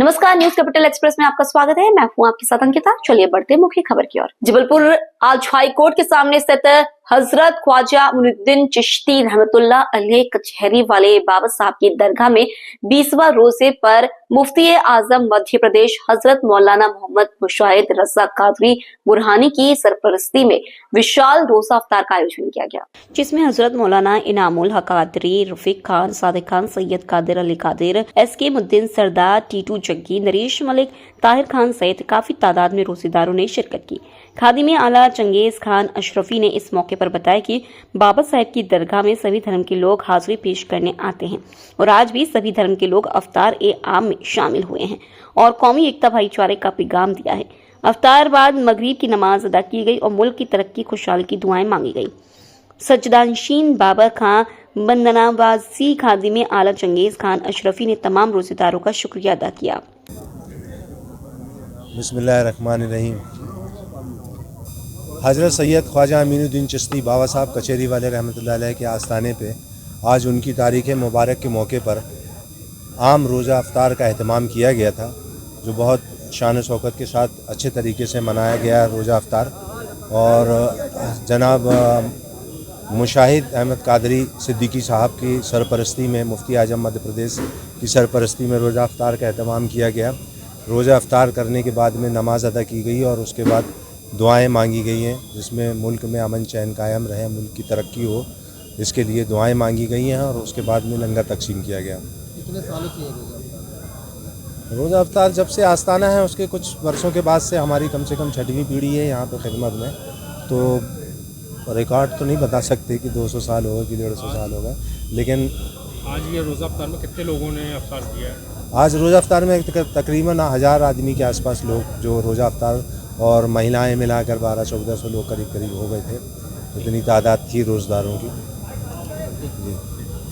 नमस्कार, news capital express में आपका स्वागत है। मैं हूं आपके साथ अंकिता। चलिए बढ़ते मुख्य खबर की ओर। जबलपुर आज हाई कोर्ट के सामने स्थित हजरत ख्वाजा मुइनुद्दीन चिश्ती रहमतुल्लाह अलैह कचहरी वाले बाबा साहब की दरगाह में 20वां रोजे पर मुफ्ती आजम मध्य प्रदेश हजरत मौलाना मोहम्मद मुशाहिद रजा कादरी बुरहानी की सरपरस्ती में विशाल रोजा अफ्तार का आयोजन किया गया, जिसमें हजरत मौलाना इनामुल हक कादरी, रफीक खान, सादिक खान, सैयद कादिर अली कादिर, SK मुद्दीन सरदार, टीटू जग्गी, नरेश मलिक, ताहिर खान सहित काफी तादाद में रोजेदारों ने शिरकत की। खादिम आला चंगेज खान अशरफी ने इस मौके पर बताया कि बाबा साहब की दरगाह में सभी धर्म के लोग हाजिरी पेश करने आते हैं और आज भी सभी धर्म के लोग अफ्तार ए आम में शामिल हुए हैं और कौमी एकता भाईचारे का पैगाम दिया है। अफ्तार बाद मगरिब की नमाज अदा की गई और मुल्क की तरक्की खुशहाली की दुआएं मांगी गई। सज्जदानशीन बाबा खां बंदनावाजी खादिम आला चंगेज खान अशरफी ने तमाम रोजेदारों का शुक्रिया अदा किया। बिस्मिल्लाहिर्रहमानिर्रहीम। हज़रत सैयद ख्वाजा मुइनुद्दीन चिश्ती बाबा साहब कचहरी वाले रहमतुल्लाह अलैह के आस्थाने पे आज उनकी तारीख़ मुबारक के मौके पर आम रोज़ा अफ्तार का अहतमाम किया गया था, जो बहुत शान शौकत के साथ अच्छे तरीके से मनाया गया रोज़ा अफ्तार। और जनाब मुशाहिद अहमद कादरी सिद्दीकी साहब की सरपरस्ती में मुफ्ती आजम मध्य प्रदेश की सरपरस्ती में रोज़ा अफ्तार का अहतमाम किया गया। रोज़ा अफ्तार करने के बाद में नमाज अदा की गई और उसके बाद दुआएं मांगी गई हैं, जिसमें मुल्क में अमन चैन कायम रहे, मुल्क की तरक्की हो, इसके लिए दुआएं मांगी गई हैं और उसके बाद में लंगर तकसीम किया गया। कितने सालों से ये रोज़ा अफ्तार जब से आस्थाना है उसके कुछ वर्षों के बाद से हमारी कम से कम 6वीं पीढ़ी है यहाँ पर खिदमत में, तो रिकॉर्ड तो नहीं बता सकते कि 200 साल होगा कि 150 साल होगा, लेकिन आज ये रोज़ा अफ्तार में कितने लोगों ने अफ्तार किया है? आज रोज़ा अफ्तार में तकरीबन 1000 आदमी के आसपास लोग जो रोज़ा अफ्तार और महिलाएं मिलाकर 1200-1400 लोग करीब हो गए थे। इतनी तादाद थी रोज़दारों की।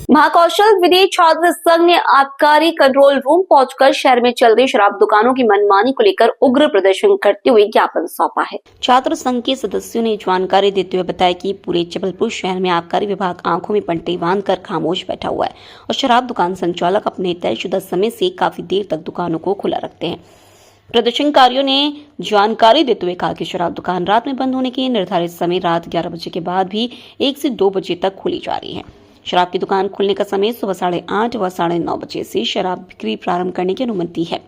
महाकौशल विधि छात्र संघ ने आबकारी कंट्रोल रूम पहुंचकर शहर में चल रही शराब दुकानों की मनमानी को लेकर उग्र प्रदर्शन करते हुए ज्ञापन सौंपा है। छात्र संघ के सदस्यों ने जानकारी देते हुए बताया कि पूरे जबलपुर शहर में आबकारी विभाग आंखों में पट्टी बांधकर खामोश बैठा हुआ है और शराब दुकान संचालक अपने तयशुदा समय से काफी देर तक दुकानों को खुला रखते हैं। प्रदर्शनकारियों ने जानकारी देते हुए कहा कि शराब दुकान रात में बंद होने के निर्धारित समय रात 11 बजे के बाद भी 1 से 2 बजे तक खुली जा रही है। शराब की दुकान खुलने का समय सुबह 8:30 व 9:30 बजे से शराब बिक्री प्रारंभ करने की अनुमति है,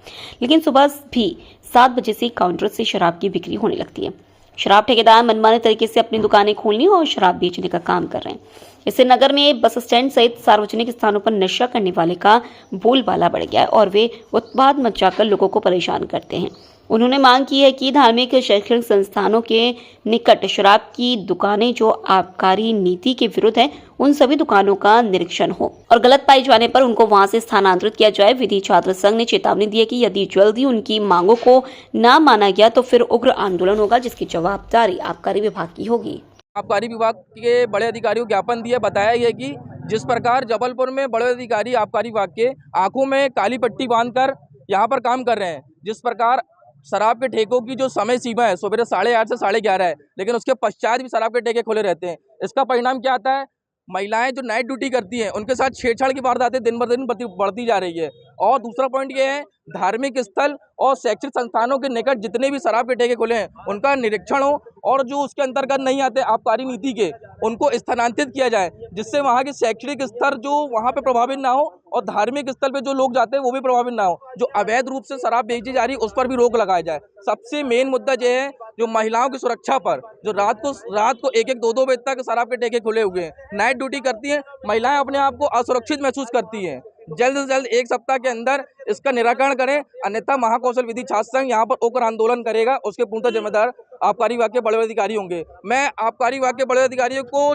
लेकिन सुबह भी 7 बजे से काउंटर से शराब की बिक्री होने लगती है। शराब ठेकेदार मनमाने तरीके से अपनी दुकानें खोलने और शराब बेचने का काम कर रहे हैं। इससे नगर में बस स्टैंड सहित सार्वजनिक स्थानों पर नशा करने वाले का बोलबाला बढ़ गया है और वे उत्पाद मचाकर लोगों को परेशान करते हैं। उन्होंने मांग की है कि धार्मिक शैक्षणिक संस्थानों के निकट शराब की दुकानें जो आबकारी नीति के विरुद्ध है, उन सभी दुकानों का निरीक्षण हो और गलत पाए जाने पर उनको वहां से स्थानांतरित किया जाए। विधि छात्र संघ ने चेतावनी दी है कि यदि जल्दी उनकी मांगों को न माना गया तो फिर उग्र आंदोलन होगा, जिसकी जवाबदारी आबकारी विभाग की होगी। आबकारी विभाग के बड़े अधिकारियों को ज्ञापन दिया, बताया यह कि जिस प्रकार जबलपुर में बड़े अधिकारी आबकारी विभाग के आंखों में काली पट्टी बांधकर यहाँ पर काम कर रहे हैं, जिस प्रकार शराब के ठेकों की जो समय सीमा है सुबह 8:30 से 11:30 है, लेकिन उसके पश्चात भी शराब के ठेके खुले रहते हैं। इसका परिणाम क्या आता है? महिलाएं जो नाइट ड्यूटी करती हैं उनके साथ छेड़छाड़ की वारदातें दिन ब दिन बढ़ती जा रही है। और दूसरा पॉइंट ये है, धार्मिक स्थल और शैक्षिक संस्थानों के निकट जितने भी शराब के ठेके खुले हैं उनका निरीक्षण हो और जो उसके अंतर्गत नहीं आते आबकारी नीति के उनको स्थानांतरित किया जाए, जिससे वहाँ के शैक्षणिक स्तर जो वहाँ पे प्रभावित ना हो और धार्मिक स्थल पे जो लोग जाते हैं वो भी प्रभावित ना हो। जो अवैध रूप से शराब बेची जा रही है उस पर भी रोक लगाया जाए। सबसे मेन मुद्दा ये है जो महिलाओं की सुरक्षा पर, जो रात को 1-1, 2-2 बजे तक शराब के ठेके खुले हुए हैं, नाइट ड्यूटी करती हैं, महिलाएं अपने आप को असुरक्षित महसूस करती हैं। जल्द से जल्द 1 सप्ताह के अंदर इसका निराकरण करें, अन्यथा महाकौशल विधि छात्र संघ यहाँ पर उग्र आंदोलन करेगा। उसके पूर्णतः जिम्मेदार आबकारी विभाग के बड़े अधिकारी होंगे। मैं आबकारी विभाग के बड़े अधिकारियों को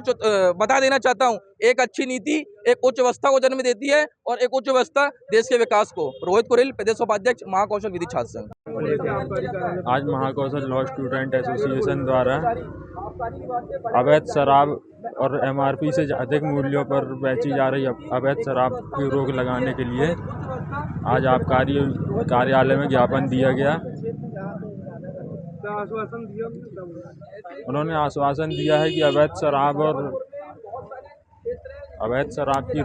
बता देना चाहता हूँ, एक अच्छी नीति एक उच्च व्यवस्था को जन्म देती है और एक उच्च व्यवस्था देश के विकास को। रोहित कुरेल, प्रदेश उपाध्यक्ष, महाकौशल विधि छात्र संघ। आज महाकौशल लॉ स्टूडेंट एसोसिएशन द्वारा अवैध शराब और MRP से अधिक मूल्यों पर बेची जा रही अवैध शराब की रोक लगाने के लिए आज आबकारी कार्यालय में ज्ञापन दिया गया। उन्होंने आश्वासन दिया है कि अवैध शराब की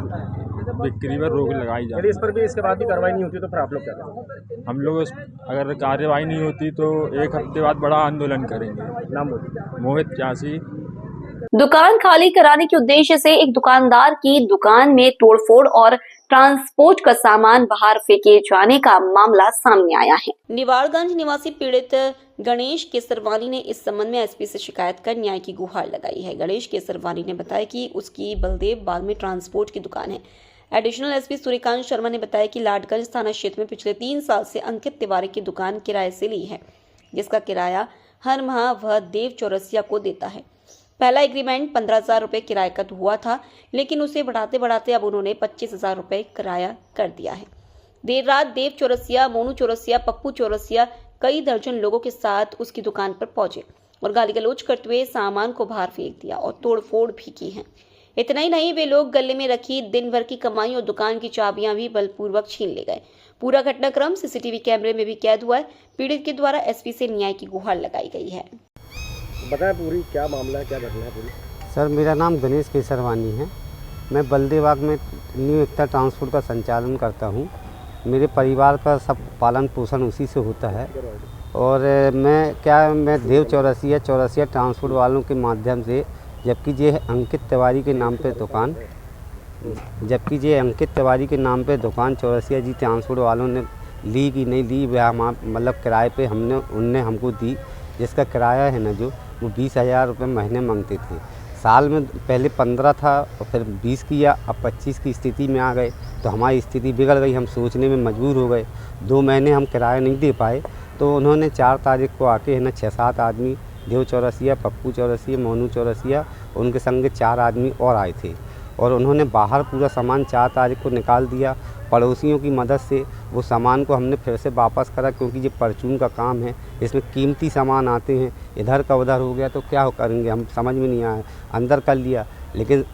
बिक्री पर रोक लगाई यदि जाए। इस पर भी इसके बाद भी कार्रवाई नहीं होती तो फिर आप लोग क्या करेंगे? हम लोग अगर कार्रवाई नहीं होती तो 1 हफ्ते बाद बड़ा आंदोलन करेंगे। नाम बोलिए। मोहित चासी। दुकान खाली कराने के उद्देश्य से एक दुकानदार की दुकान में तोड़फोड़ और ट्रांसपोर्ट का सामान बाहर फेंके जाने का मामला सामने आया है। निवाड़गंज निवासी पीड़ित गणेश केसरवानी ने इस संबंध में एसपी से शिकायत कर न्याय की गुहार लगाई है। गणेश केसरवानी ने बताया कि उसकी बलदेव बाग में ट्रांसपोर्ट की दुकान है। एडिशनल एसपी सूर्यकांत शर्मा ने बताया कि लाडगंज थाना क्षेत्र में पिछले 3 साल से अंकित तिवारी की दुकान किराए से ली है, जिसका किराया हर माह वह देव चौरसिया को देता है। पहला एग्रीमेंट 15,000 रुपये किराए का हुआ था, लेकिन उसे बढ़ाते बढ़ाते अब उन्होंने 25,000 रुपये किराया कर दिया है। देर रात देव चौरसिया, मोनू चौरसिया, पप्पू चौरसिया कई दर्जन लोगों के साथ उसकी दुकान पर पहुंचे और गाली गलौज करते हुए सामान को बाहर फेंक दिया और तोड़फोड़ भी की है। इतना ही नहीं, वे लोग गले में रखी दिन भर की कमाई और दुकान की चाबियां भी बलपूर्वक छीन ले गए। पूरा घटनाक्रम सीसीटीवी कैमरे में भी कैद हुआ है। पीड़ित के द्वारा एसपी से न्याय की गुहार लगाई गई है। बताएं पूरी क्या मामला है, क्या घटना है पूरी? सर, मेरा नाम गणेश केसरवानी है। मैं बलदेव बाग में न्यू एकता ट्रांसपोर्ट का संचालन करता हूँ। मेरे परिवार का सब पालन पोषण उसी से होता है और मैं देव चौरसिया ट्रांसपोर्ट वालों के माध्यम से, जबकि ये अंकित तिवारी के नाम पे दुकान चौरसिया जी ट्रांसपोर्ट वालों ने ली कि नहीं ली, वह मतलब किराए पे उनने हमको दी, जिसका किराया है ना जो वो 20,000 रुपये महीने मांगते थे। साल में पहले 15 था और फिर 20 किया, अब 25 की स्थिति में आ गए तो हमारी स्थिति बिगड़ गई। हम सोचने में मजबूर हो गए। 2 महीने हम किराया नहीं दे पाए तो उन्होंने 4 तारीख को आके है ना 6-7 आदमी, देव चौरसिया, पप्पू चौरसिया, मोनू चौरसिया, उनके संग 4 आदमी और आए थे और उन्होंने बाहर पूरा सामान 4 तारीख को निकाल दिया। पड़ोसियों की मदद से वो सामान को हमने फिर से वापस करा, क्योंकि ये परचून का काम है, इसमें कीमती सामान आते हैं, इधर का उधर हो गया तो क्या करेंगे, हम समझ में नहीं आया, अंदर कर लिया। लेकिन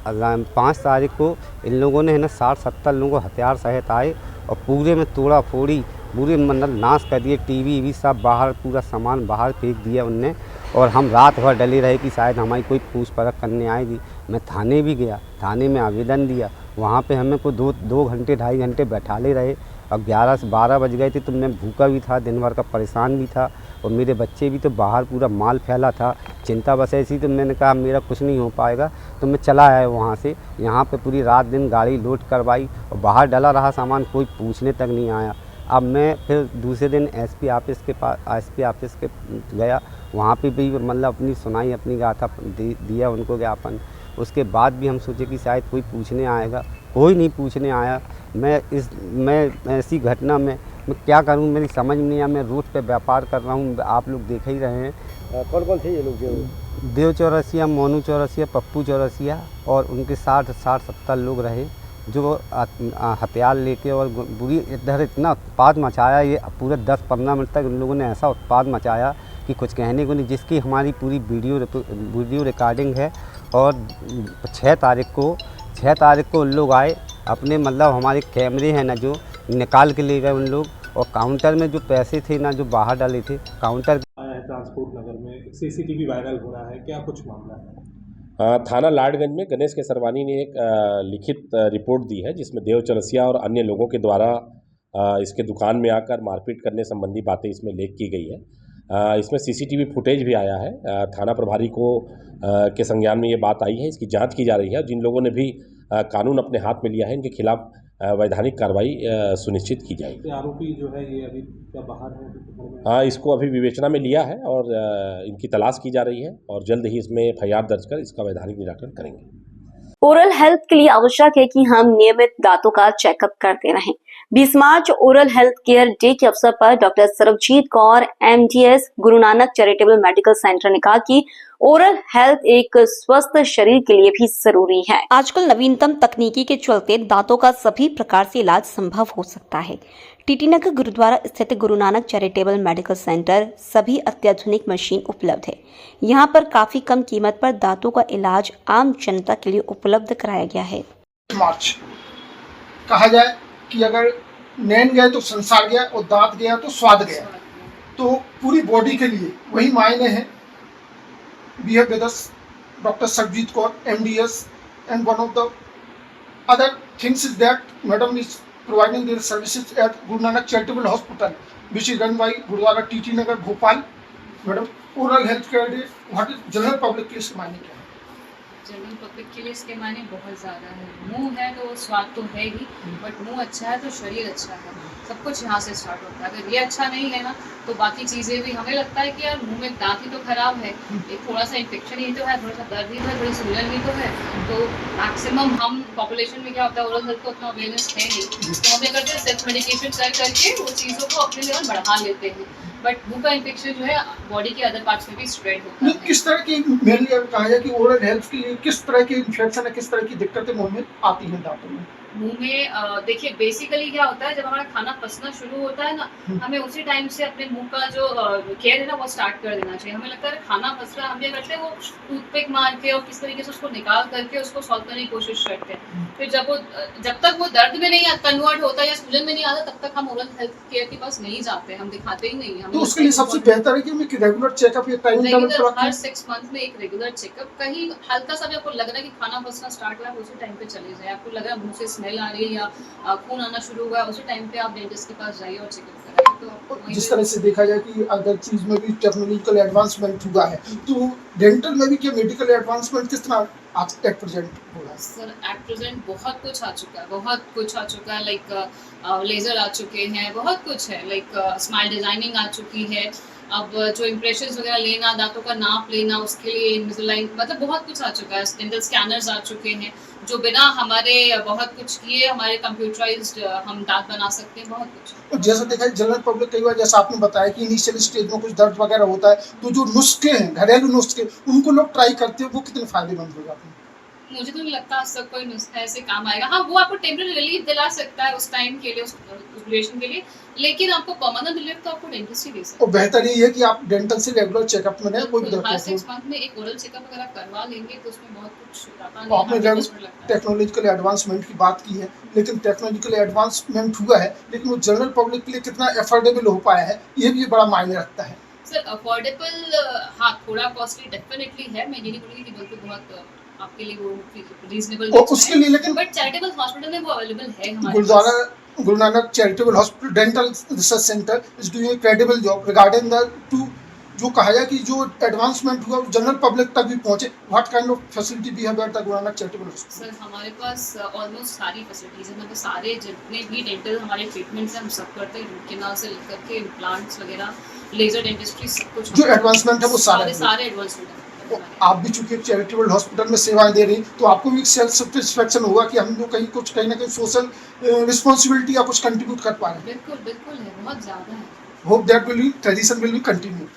5 तारीख को इन लोगों ने है ना 60-70 लोगों हथियार सहित आए और पूरे में तोड़ा फोड़ी, पूरे मतलब नाश कर दिए, टीवी सब बाहर, पूरा सामान बाहर फेंक दिया उनने। और हम रात भर डले रहे कि शायद हमारी कोई पूछ परख करने आएगी। मैं थाने भी गया, थाने में आवेदन दिया, वहाँ पे हमें को 2 घंटे 2.5 घंटे बैठा ले रहे। अब 11 से 12 बज गए थे तो मैं भूखा भी था, दिन भर का परेशान भी था और मेरे बच्चे भी, तो बाहर पूरा माल फैला था। चिंता बस ऐसी, तो मैंने कहा मेरा कुछ नहीं हो पाएगा, तो मैं चला आया वहाँ से। यहाँ पे पूरी रात दिन गाड़ी लोड करवाई और बाहर डला रहा सामान, कोई पूछने तक नहीं आया। अब मैं फिर दूसरे दिन एसपी ऑफिस के गया, वहाँ पे भी मतलब अपनी सुनाई, अपनी गाथा दिया उनको ज्ञापन। उसके बाद भी हम सोचे कि शायद कोई पूछने आएगा, कोई नहीं पूछने आया। मैं ऐसी घटना में मैं क्या करूं, मेरी समझ में नहीं आया। मैं रोड पे व्यापार कर रहा हूं, आप लोग देख ही रहे हैं। कौन थे ये लोग? देव चौरसिया, मोनू चौरसिया, पप्पू चौरसिया और उनके 60-70 लोग रहे जो हथियार लेके और बुरी इधर इतना उत्पाद मचाया। ये पूरे 10-15 मिनट तक उन लोगों ने ऐसा उत्पाद मचाया कि कुछ कहने को नहीं, जिसकी हमारी पूरी वीडियो रिकॉर्डिंग है। और 6 तारीख को उन लोग आए, अपने मतलब हमारे कैमरे हैं ना जो निकाल के ले गए उन लोग, और काउंटर में जो पैसे थे ना जो बाहर डाले थे काउंटर। ट्रांसपोर्ट नगर में सीसीटीवी वायरल हो रहा है, क्या कुछ मामला है? थाना लाडगंज में गणेश केसरवानी ने एक लिखित रिपोर्ट दी है, जिसमें देव चौरसिया और अन्य लोगों के द्वारा इसके दुकान में आकर मारपीट करने संबंधी बातें इसमें लेख की गई है। इसमें सीसीटीवी फुटेज भी आया है। थाना प्रभारी को के संज्ञान में ये बात आई है, इसकी जांच की जा रही है। जिन लोगों ने भी कानून अपने हाथ में लिया है, इनके खिलाफ वैधानिक कार्रवाई सुनिश्चित की जाएगी। आरोपी जो है ये अभी क्या बाहर है? हाँ, इसको अभी विवेचना में लिया है और इनकी तलाश की जा रही है और जल्द ही इसमें FIR दर्ज कर इसका वैधानिक निराकरण करेंगे। ओरल हेल्थ के लिए आवश्यक है कि हम नियमित दांतों का चेकअप करते रहें। 20 मार्च ओरल हेल्थ केयर डे के अवसर पर doctor Sarabjit Kaur MDS Guru Nanak charitable medical centre ने कहा कि ओरल हेल्थ एक स्वस्थ शरीर के लिए भी जरूरी है। आजकल नवीनतम तकनीकी के चलते दांतों का सभी प्रकार से इलाज संभव हो सकता है। टीटी नगर गुरुद्वारा स्थित Guru Nanak charitable medical centre सभी अत्याधुनिक मशीन उपलब्ध है। यहाँ पर काफी कम कीमत पर दांतों का इलाज आम जनता के लिए उपलब्ध कराया गया है। मार्च कहा जाए कि अगर नैन गए तो संसार गया और दांत गया तो स्वाद गया, तो पूरी बॉडी के लिए वही मायने हैं। We have with us doctor Sarabjit Kaur MDS and one of the other things is that Madam is providing their services at Guru Nanak Charitable Hospital, which is run by Gurudwara TT Nagar, Bhopal. Madam, oral health care day, what is general public के लिए इसके मायने क्या है? General public के लिए इसके मायने बहुत ज़्यादा है। मुंह है तो स्वाद तो है ही, बट मुंह अच्छा है तो शरीर अच्छा है। सब कुछ यहाँ से स्टार्ट होता है। अगर ये अच्छा नहीं है ना तो बाकी चीज़ें भी, हमें लगता है कि यार मुंह में दांत ही तो खराब है, एक थोड़ा सा इन्फेक्शन ही तो है, थोड़ा सा दर्द ही तो है, थोड़ी सूजन ही तो है। तो मैक्सिमम हम पॉपुलेशन में क्या होता है, ओरल हेल्थ को उतना अवेयरनेस है नहीं, तो हम क्या करते हैं सेल्फ मेडिकेशन कर करके वो चीज़ों को अपने लेवल बढ़ा लेते हैं। बट मुंह का इन्फेक्शन जो है बॉडी के अदर पार्ट्स में भी स्प्रेड होता है। किस तरह की मेनली अगर कहा जाए कि ओरल हेल्थ के लिए किस तरह की इन्फेक्शन है, किस तरह की दिक्कतें मुंह में आती हैं दांतों में? मुंह में देखिए बेसिकली क्या होता है, जब हमारा खाना पचना शुरू होता है ना, हमें उसी टाइम से अपने मुंह का जो केयर है ना वो स्टार्ट कर देना चाहिए। हमें लगता है खाना पच रहा है, हम क्या करते हैं वो टूथपिक मार के और किस तरीके से उसको निकाल करके उसको सॉल्व करने की कोशिश करते हैं। फिर जब तक वो दर्द में नहीं कन्वर्ट होता या सूजन में नहीं आता, तब तक हम ओरल हेल्थ केयर के पास नहीं जाते, हम दिखाते ही नहीं। तो उसके लिए सबसे बेहतर है कि हमें रेगुलर चेकअप या टाइम टेबल हर 6 मंथ में एक रेगुलर चेकअप, कहीं हल्का सा भी आपको लग रहा है कि खाना पचना स्टार्ट हुआ है उसी टाइम पे चले जाए। आपको लग रहा है मुंह से स्मेल आ रही है या खून आना शुरू हुआ है, उसी टाइम पे आप डेंटिस्ट के पास जाइए और चेकअप कराइए। तो आपको जिस तरह से देखा जाए कि अगर चीज में भी टेक्नोलॉजिकल एडवांसमेंट हुआ है, तो डेंटल में भी क्या मेडिकल एडवांसमेंट किस तरह आज एट प्रेजेंट हो रहा है? सर एट प्रेजेंट बहुत कुछ आ चुका है, बहुत कुछ आ चुका है। लाइक लेज़र आ चुके हैं, बहुत कुछ है। लाइक स्माइल डिजाइनिंग आ चुकी है। अब जो इम्प्रेशंस वगैरह लेना, दांतों का नाप लेना, उसके लिए इनविजिलाइन, मतलब बहुत कुछ आ चुका है। डेंटल स्कैनर्स आ चुके हैं जो बिना हमारे बहुत कुछ किए हमारे कंप्यूटराइज्ड हम दांत बना सकते हैं, बहुत कुछ। और जैसा देखा है जनरल पब्लिक कई बार जैसा आपने बताया कि इनिशियल स्टेज में कुछ दर्द वगैरह होता है, तो जो नुस्खे हैं, घरेलू नुस्खे, उनको लोग ट्राई करते हैं, वो कितने फायदेमंद हो जाते हैं? मुझे तो नहीं लगता आज तक कोई नुस्खा ऐसे काम आएगा। हाँ, वो आपको टेम्परेरी रिलीफ दिला सकता है उस टाइम के लिए, उस ड्यूरेशन के लिए, लेकिन आपको परमानेंट रिलीफ तो आपको डेंटिस्ट ही दे सकता है। और बेहतर ये है कि आप डेंटल से रेगुलर चेकअप में रहें, कोई भी हर 6 दर्द मंथ में एक ओरल चेकअप अगर आप करवा लेंगे तो उसमें बहुत कुछ आता तो आपने नहीं है। टेक्नोलॉजिकल एडवांसमेंट की बात की है, लेकिन टेक्नोलॉजिकल एडवांसमेंट हुआ है, लेकिन वो जनरल पब्लिक के लिए कितना एफोर्डेबल हो पाया है, ये भी बड़ा मायने रखता है। सर अफोर्डेबल, हाँ थोड़ा कॉस्टली डेफिनेटली है। मैं ये नहीं बोलूँगी कि बिल्कुल बहुत आपके लिए वो रीजनेबल, और उसके लिए लेकिन बट चैरिटेबल हॉस्पिटल में वो अवेलेबल है हमारे गुरुद्वारा पास। Guru Nanak charitable hospital dental research centre is doing a credible job regarding the two, जो कहा जाए कि जो एडवांसमेंट हुआ जनरल पब्लिक तक भी पहुंचे। व्हाट काइंड ऑफ फैसिलिटी भी है at the Guru Nanak charitable hospital? Sir हमारे पास ऑलमोस्ट सारी फैसिलिटीज़ हैं, मतलब सारे जितने भी डेंटल हमारे ट्रीटमेंट्स हैं हम सब करते हैं, रूट कैनाल से लेकर के इम्प्लांट्स वगैरह, लेजर डेंटिस्ट्री, सब कुछ जो एडवांसमेंट है वो सारे एडवांसमेंट है। आप भी चूंकि चैरिटेबल हॉस्पिटल में सेवाएं दे रही, तो आपको भी सेल्फ सेटिस्फेक्शन होगा कि हम लोग कहीं ना कहीं सोशल रिस्पॉन्सिबिलिटी या कुछ कंट्रीब्यूट कर पा रहे हैं। बिल्कुल बिल्कुल है, बहुत ज़्यादा है। Hope that will be tradition will be continue.